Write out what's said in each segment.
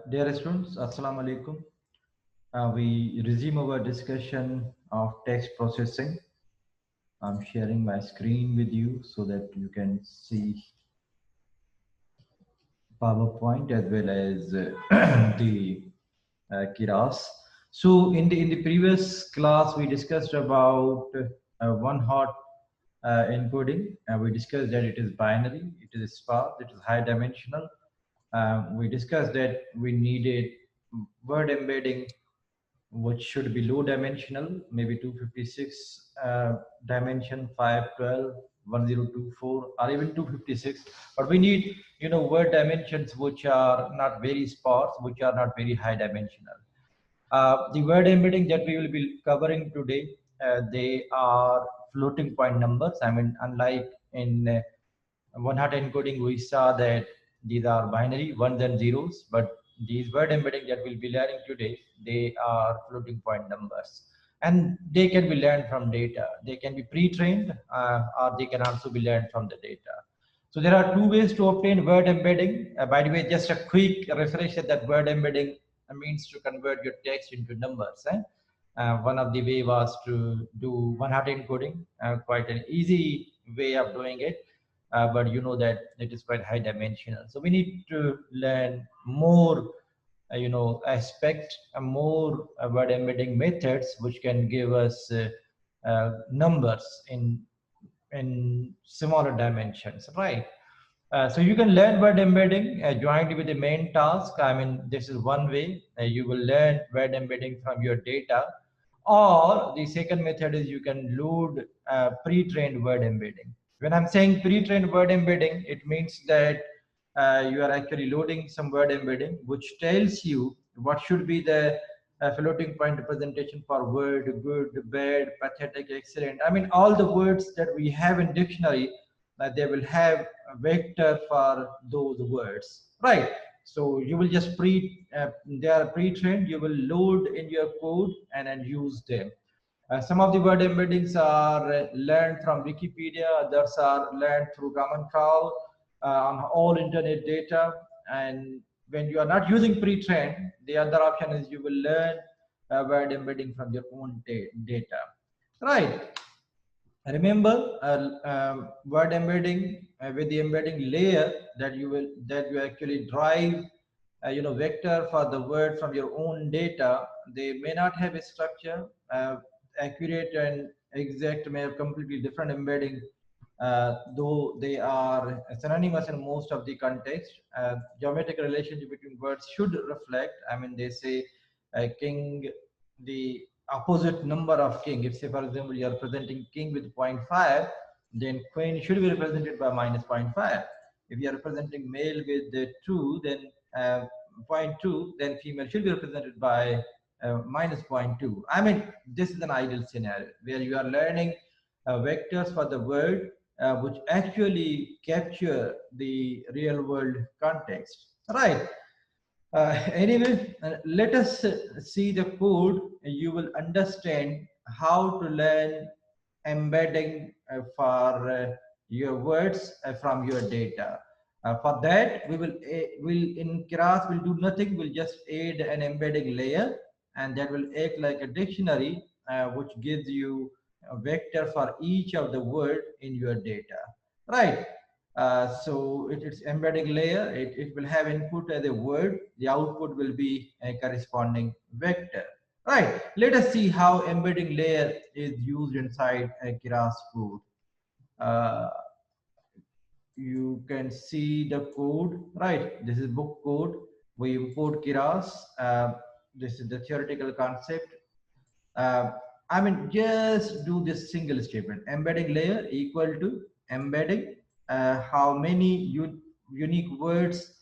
Dear students, Assalamu alaikum. We resume our discussion of text processing. I'm sharing my screen with you so that you can see PowerPoint as well as the Kiras. So in the previous class, we discussed about one hot encoding. We discussed that it is binary, it is sparse, it is high dimensional. We discussed that we needed word embedding which should be low dimensional, maybe 256 dimension, 512, 1024, or even 256. But we need, word dimensions which are not very sparse, which are not very high dimensional. The word embedding that we will be covering today, they are floating point numbers. I mean, unlike in one-hot encoding, we saw that these are binary, ones and zeros, but these word embedding that we'll be learning today, they are floating point numbers. And they can be learned from data. They can be pre-trained or they can also be learned from the data. So there are two ways to obtain word embedding. By the way, just a quick refresher that word embedding means to convert your text into numbers. One of the way was to do one-hot encoding, quite an easy way of doing it. But you know that it is quite high dimensional. So we need to learn more, aspect, more word embedding methods, which can give us numbers in smaller dimensions, right? So you can learn word embedding jointly with the main task. I mean, this is one way you will learn word embedding from your data. Or the second method is you can load pre-trained word embedding. When I'm saying pre-trained word embedding, it means that you are actually loading some word embedding, which tells you what should be the floating point representation for word, good, bad, pathetic, excellent. I mean, all the words that we have in dictionary, they will have a vector for those words, right? So you will just they are pre-trained, you will load in your code and then use them. Some of the word embeddings are learned from Wikipedia, others are learned through Common Crawl on all internet data. And when you are not using pre-trained, the other option is you will learn word embedding from your own data, right? Remember, word embedding with the embedding layer that you actually drive, vector for the word from your own data. They may not have a structure. Accurate and exact may have completely different embedding, though they are synonymous in most of the context. Geometric relationship between words should reflect. I mean, they say king, the opposite number of king. If, say, for example, you are presenting king with 0.5, then queen should be represented by minus 0.5. If you are representing male with 2, then 0.2, then female should be represented by minus 0.2. I mean, this is an ideal scenario where you are learning vectors for the word which actually capture the real world context, right? Anyway, let us see the code. You will understand how to learn embedding for your words from your data. For that, will in Keras will do nothing. We'll just add an embedding layer, and that will act like a dictionary, which gives you a vector for each of the word in your data, right? So it's embedding layer. It will have input as a word. The output will be a corresponding vector. Right. Let us see how embedding layer is used inside a Keras code. Uh, you can see the code, right? This is book code. We import Keras. This is the theoretical concept. Uh, I mean, just do this single statement. Embedding layer equal to embedding how many unique words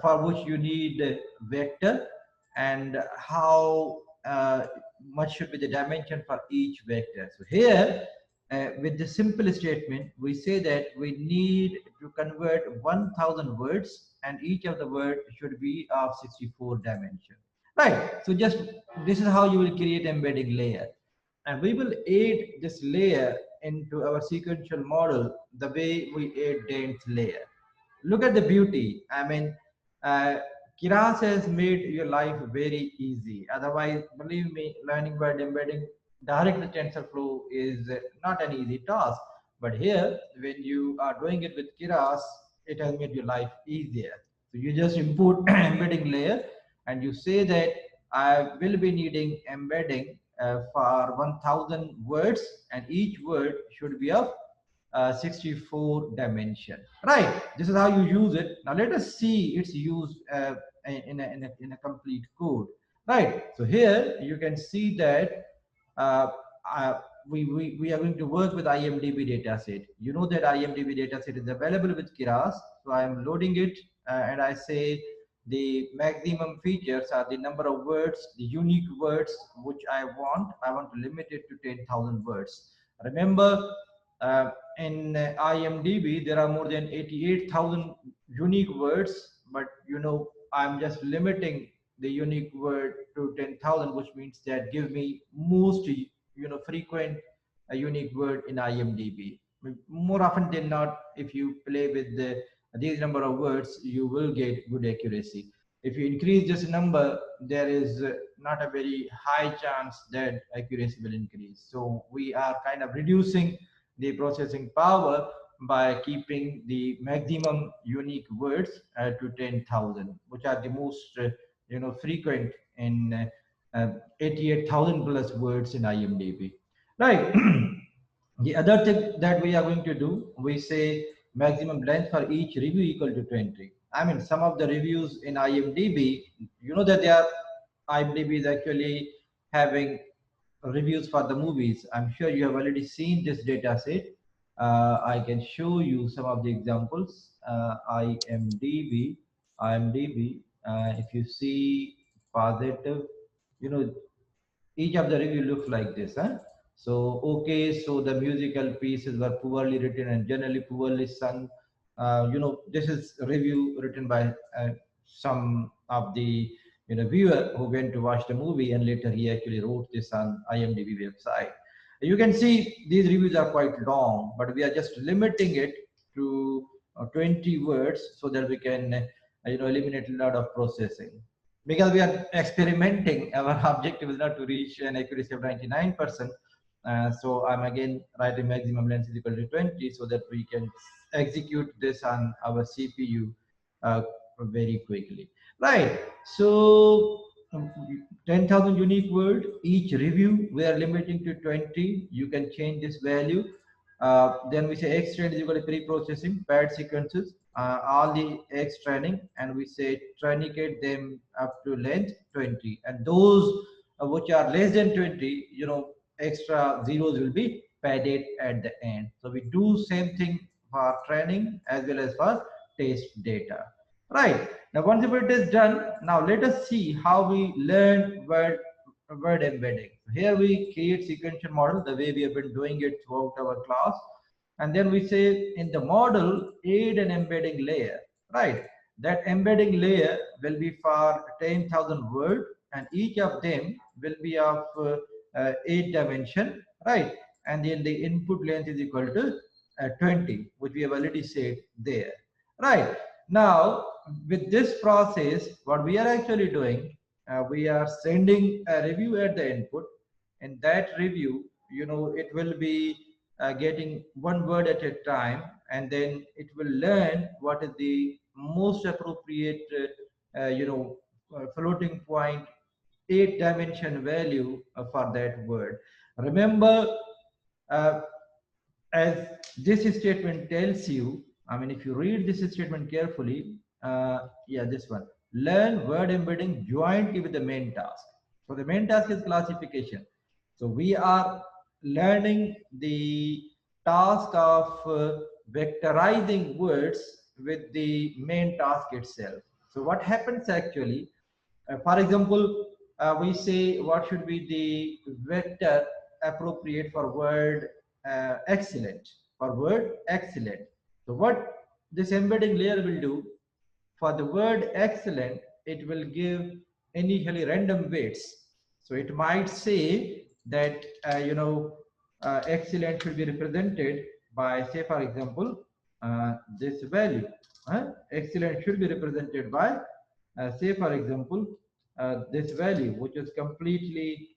for which you need vector, and how much should be the dimension for each vector. So here, with the simple statement, we say that we need to convert 1000 words, and each of the word should be of 64 dimension. Right. So just this is how you will create embedding layer. And we will add this layer into our sequential model the way we add dense layer. Look at the beauty. I mean, uh, Keras has made your life very easy. Otherwise, believe me, learning word embedding direct to TensorFlow is not an easy task. But here, when you are doing it with Keras, it has made your life easier. So you just import embedding layer and you say that I will be needing embedding for 1000 words, and each word should be of 64 dimension, right? This is how you use it. Now let us see its use in a complete code, right? So here you can see that uh, uh, we are going to work with IMDb dataset. You know that IMDb dataset is available with Keras. So I am loading it and I say the maximum features are the number of words, the unique words which I want. I want to limit it to 10,000 words. Remember, in IMDb, there are more than 88,000 unique words, but you know, I'm just limiting the unique word to 10,000, which means that give me most, frequent unique word in IMDb. More often than not, if you play with these number of words, you will get good accuracy. If you increase this number, there is not a very high chance that accuracy will increase. So we are kind of reducing the processing power by keeping the maximum unique words to 10,000, which are the most frequent in 88,000 plus words in IMDb. Right. The other thing that we are going to do, we say maximum length for each review equal to 20. I mean, some of the reviews in IMDb, you know that they are IMDb is actually having reviews for the movies. I'm sure you have already seen this data set. I can show you some of the examples. IMDb. If you see positive, you know, each of the review looks like this, huh? So okay, so the musical pieces were poorly written and generally poorly sung. This is review written by some of the viewer who went to watch the movie, and later he actually wrote this on IMDb website. You can see these reviews are quite long, but we are just limiting it to 20 words so that we can eliminate a lot of processing, because we are experimenting. Our objective is not to reach an accuracy of 99%. So I'm again writing maximum length is equal to 20 so that we can execute this on our CPU very quickly. Right. So 10,000 unique word each review. We are limiting to 20. You can change this value. Then we say X train is equal to pre-processing paired sequences, all the X training, and we say trainicate them up to length 20. And those which are less than 20, extra zeros will be padded at the end. So we do same thing for training as well as for test data. Right. Now, once it is done, now let us see how we learn word embedding. Here we create sequential model the way we have been doing it throughout our class. And then we say in the model, add an embedding layer, right? That embedding layer will be for 10,000 words, and each of them will be of 8 dimension, right? And then the input length is equal to 20, which we have already said there, right? Now, with this process, what we are actually doing, we are sending a review at the input. In that review, it will be getting one word at a time, and then it will learn what is the most appropriate, floating point 8 dimension value for that word. Remember, uh, as this statement tells you, I mean, if you read this statement carefully, yeah, this one, learn word embedding jointly with the main task. So the main task is classification. So we are learning the task of vectorizing words with the main task itself. So what happens actually, for example, we say what should be the vector appropriate for word excellent, for word excellent. So what this embedding layer will do, for the word excellent, it will give initially random weights. So it might say that, excellent should be represented by, say, for example, this value. Excellent should be represented by say for example, this value, which is completely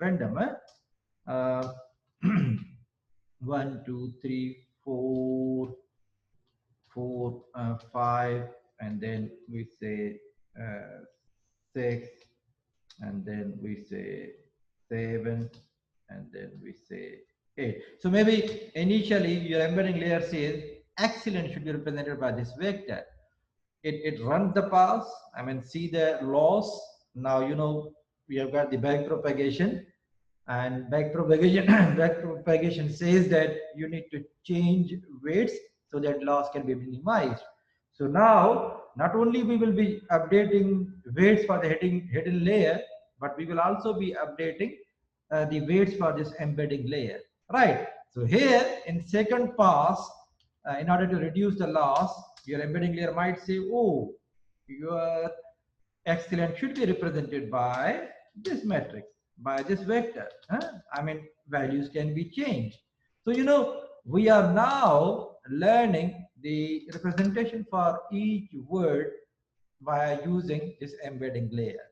random, Uh, 1, 2, 3, 4, 5, and then we say 6, and then we say 7, and then we say 8. So maybe initially your embedding layer says excellent should be represented by this vector. It runs the pass, I mean, see the loss. Now, we have got the back propagation, and back propagation back propagation says that you need to change weights so that loss can be minimized. So now not only we will be updating weights for the hidden layer, but we will also be updating the weights for this embedding layer, right? So here in second pass, in order to reduce the loss, your embedding layer might say, oh, your excellent should be represented by this matrix, by this vector. I mean, values can be changed. So, we are now learning the representation for each word by using this embedding layer.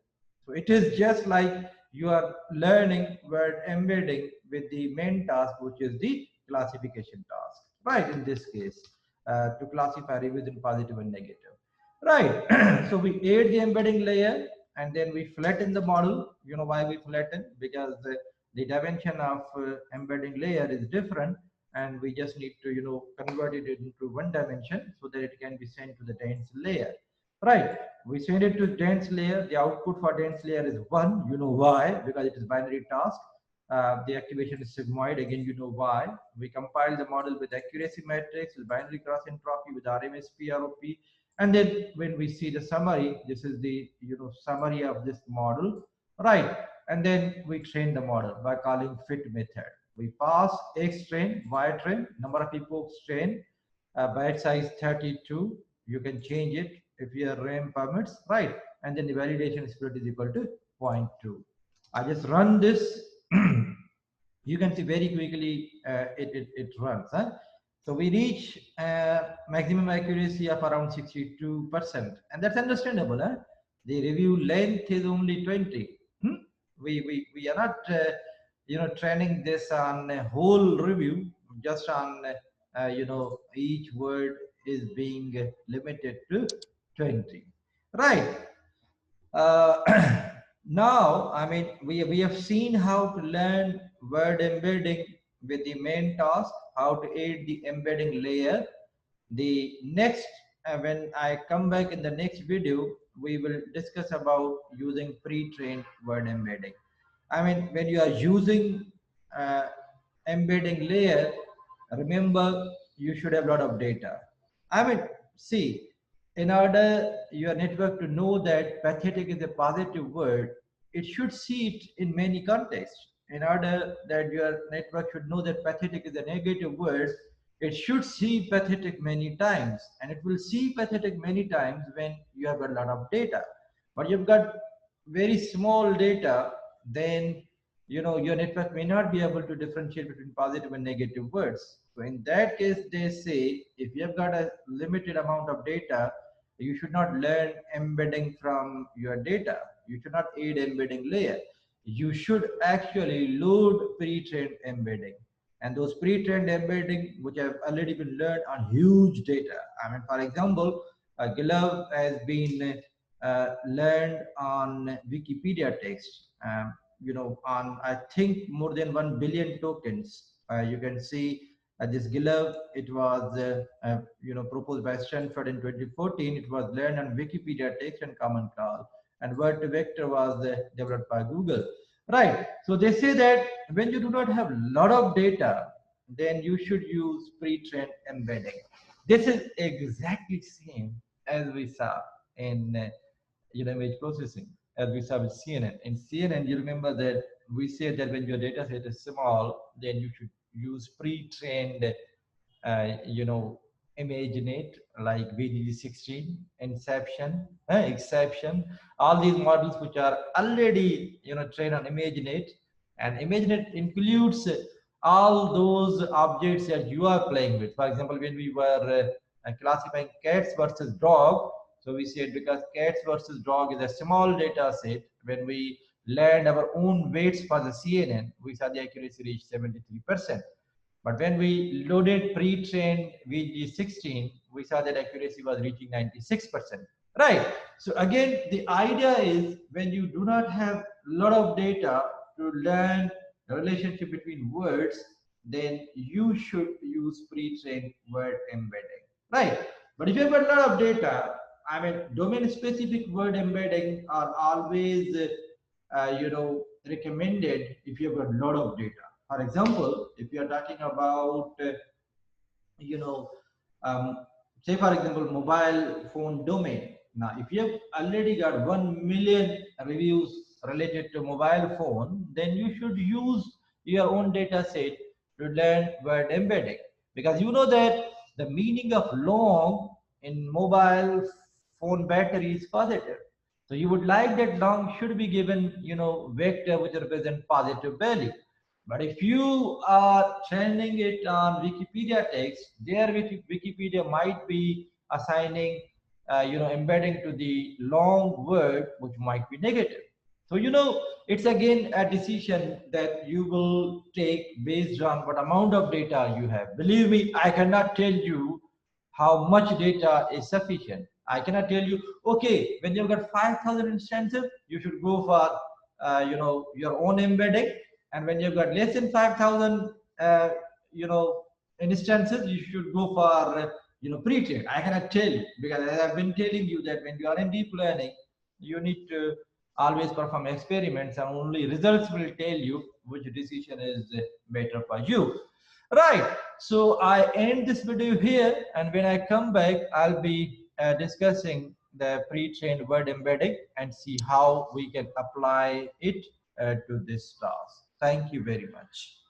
So it is just like you are learning word embedding with the main task, which is the classification task, right? In this case, to classify revision positive and negative. Right. So we add the embedding layer and then we flatten the model. You know why we flatten? Because the dimension of embedding layer is different, and we just need to, convert it into one dimension so that it can be sent to the dense layer. Right. We send it to dense layer. The output for dense layer is 1. You know why? Because it is binary task. The activation is sigmoid. Again, you know why. We compile the model with accuracy matrix, with binary cross entropy, with RMS ROP. And then when we see the summary, this is the summary of this model, right? And then we train the model by calling fit method. We pass X train, Y train, number of epochs train, byte size 32. You can change it if your RAM permits, right? And then the validation split is equal to 0.2. I just run this. You can see very quickly it runs. Huh? So we reach maximum accuracy of around 62%, and that's understandable. Huh? The review length is only 20. Hmm? We are not training this on a whole review, just on each word is being limited to 20, right? uh, Now, I mean, we have seen how to learn word embedding with the main task, how to aid the embedding layer. The next, when I come back in the next video, we will discuss about using pre-trained word embedding. I mean, when you are using uh, embedding layer, remember you should have a lot of data. I mean, see, in order your network to know that pathetic is a positive word, it should see it in many contexts. In order that your network should know that pathetic is a negative word, it should see pathetic many times, and it will see pathetic many times when you have a lot of data. But you've got very small data, then your network may not be able to differentiate between positive and negative words. So in that case, they say if you have got a limited amount of data, you should not learn embedding from your data. You should not aid embedding layer. You should actually load pre-trained embedding, and those pre-trained embedding which have already been learned on huge data. I mean, for example, glove has been learned on Wikipedia text. On I think more than 1 billion tokens. You can see this glove. It was proposed by Stanford in 2014. It was learned on Wikipedia text and common crawl, and word to vector was developed by Google. Right. So they say that when you do not have a lot of data, then you should use pre-trained embedding. This is exactly same as we saw in image processing, as we saw with CNN. In CNN, you remember that we said that when your data set is small, then you should use pre-trained, ImageNet like VDD16, Inception, Exception, all these models which are already trained on ImageNet, and ImageNet includes all those objects that you are playing with. For example, when we were classifying cats versus dog, So we said because cats versus dog is a small data set, when we learned our own weights for the CNN, we saw the accuracy reach 73%. But when we loaded pre-trained VG16, we saw that accuracy was reaching 96%. Right. So again, the idea is when you do not have a lot of data to learn the relationship between words, then you should use pre-trained word embedding. Right. But if you have a lot of data, I mean, domain-specific word embedding are always, recommended if you have a lot of data. For example, if you are talking about, you know, um, say for example, mobile phone domain. Now, if you have already got 1 million reviews related to mobile phone, then you should use your own data set to learn word embedding, because you know that the meaning of long in mobile phone battery is positive. So you would like that long should be given, vector which represent positive value. But if you are training it on Wikipedia text, there Wikipedia might be assigning, embedding to the long word, which might be negative. So, it's again a decision that you will take based on what amount of data you have. Believe me, I cannot tell you how much data is sufficient. I cannot tell you, okay, when you've got 5,000 instances, you should go for, your own embedding. And when you've got less than 5,000, you know, instances, you should go for, pre-trained. I cannot tell you, because as I've been telling you that when you are in deep learning, you need to always perform experiments, and only results will tell you which decision is better for you. Right. So I end this video here, and when I come back, I'll be discussing the pre-trained word embedding and see how we can apply it to this task. Thank you very much.